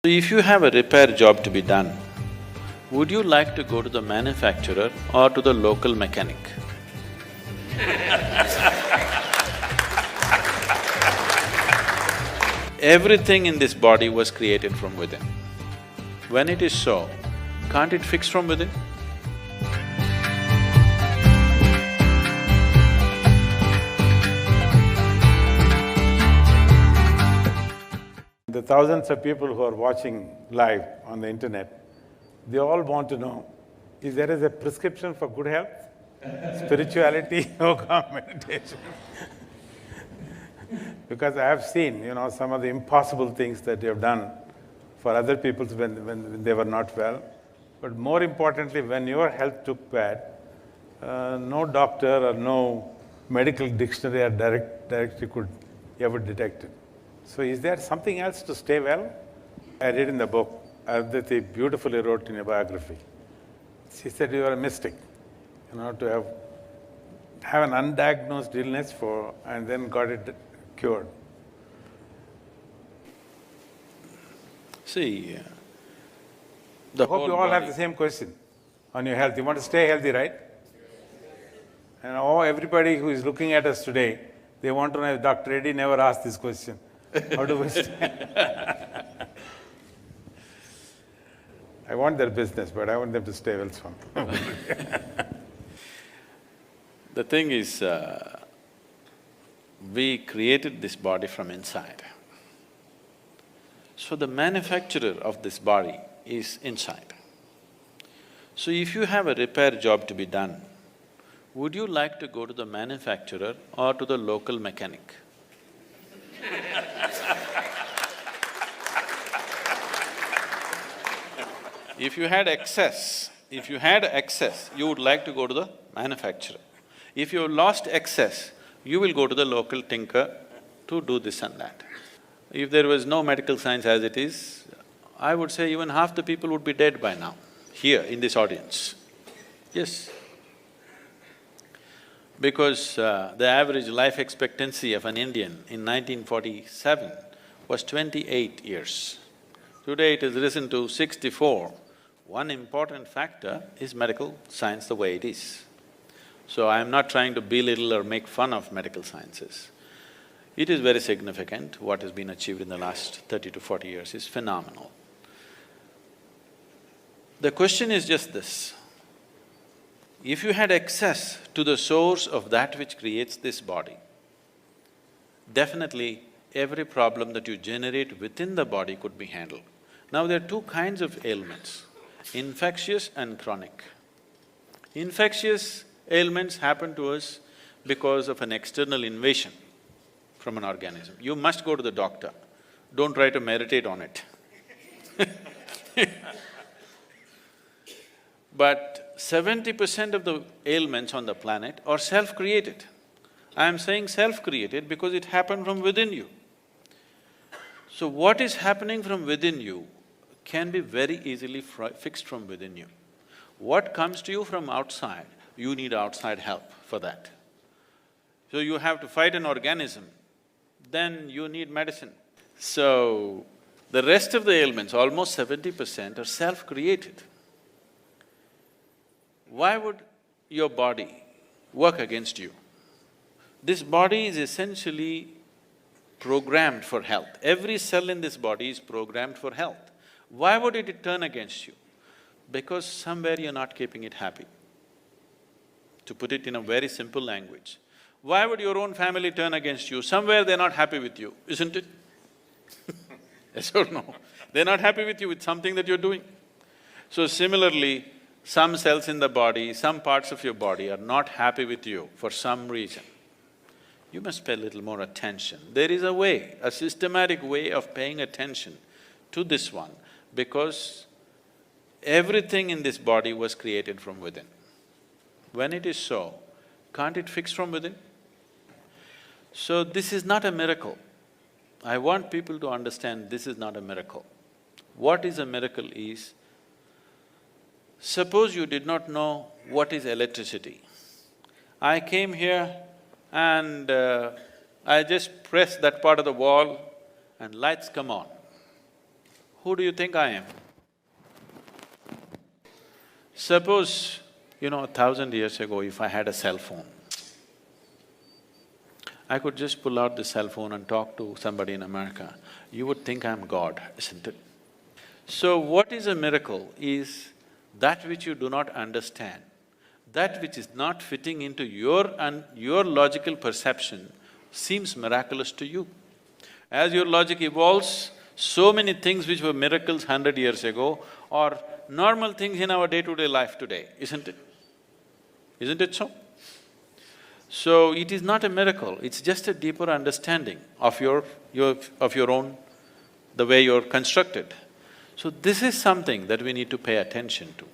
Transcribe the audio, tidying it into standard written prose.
If you have a repair job to be done, would you like to go to the manufacturer or to the local mechanic? Everything in this body was created from within. When it is so, can't it fix from within? The thousands of people who are watching live on the internet, they all want to know, is there a prescription for good health? Spirituality, yoga, meditation. Because I have seen, some of the impossible things that you have done for other people when they were not well. But more importantly, when your health took bad, no doctor or no medical dictionary or directory could ever detect it. So is there something else to stay well? I read in the book, Aditi beautifully wrote in a biography. She said you are a mystic, to have an undiagnosed illness and then got it cured. See, I hope you all have the same question on your health. You want to stay healthy, right? And everybody who is looking at us today, they want to know if Dr. Reddy never asked this question. How do we stay? I want their business, but I want them to stay well strong. The thing is, we created this body from inside. So the manufacturer of this body is inside. So if you have a repair job to be done, would you like to go to the manufacturer or to the local mechanic? If you had excess, you would like to go to the manufacturer. If you lost excess, you will go to the local tinker to do this and that. If there was no medical science as it is, I would say even half the people would be dead by now, here in this audience. Yes. Because the average life expectancy of an Indian in 1947 was 28 years. Today it has risen to 64. One important factor is medical science the way it is. So I am not trying to belittle or make fun of medical sciences. It is very significant. What has been achieved in the last 30 to 40 years is phenomenal. The question is just this: if you had access to the source of that which creates this body, definitely every problem that you generate within the body could be handled. Now there are two kinds of ailments, infectious and chronic. Infectious ailments happen to us because of an external invasion from an organism. You must go to the doctor, don't try to meditate on it. But 70% of the ailments on the planet are self-created. I am saying self-created because it happened from within you. So what is happening from within you can be very easily fixed from within you. What comes to you from outside, you need outside help for that. So you have to fight an organism, then you need medicine. So the rest of the ailments, almost 70%, are self-created. Why would your body work against you? This body is essentially programmed for health. Every cell in this body is programmed for health. Why would it turn against you? Because somewhere you're not keeping it happy. To put it in a very simple language, why would your own family turn against you? Somewhere they're not happy with you, isn't it? Yes or no? They're not happy with you with something that you're doing. So similarly, some cells in the body, some parts of your body are not happy with you for some reason. You must pay a little more attention. There is a way, a systematic way of paying attention to this one, because everything in this body was created from within. When it is so, can't it fix from within? So this is not a miracle. I want people to understand this is not a miracle. What is a miracle is, suppose you did not know what is electricity. I came here and I just press that part of the wall and lights come on. Who do you think I am? Suppose, 1,000 years ago, if I had a cell phone, I could just pull out the cell phone and talk to somebody in America. You would think I'm God, isn't it? So what is a miracle is that which you do not understand, that which is not fitting into your logical perception seems miraculous to you. As your logic evolves, so many things which were miracles 100 years ago are normal things in our day-to-day life today, isn't it? Isn't it so? So it is not a miracle, it's just a deeper understanding of your own, the way you're constructed. So this is something that we need to pay attention to.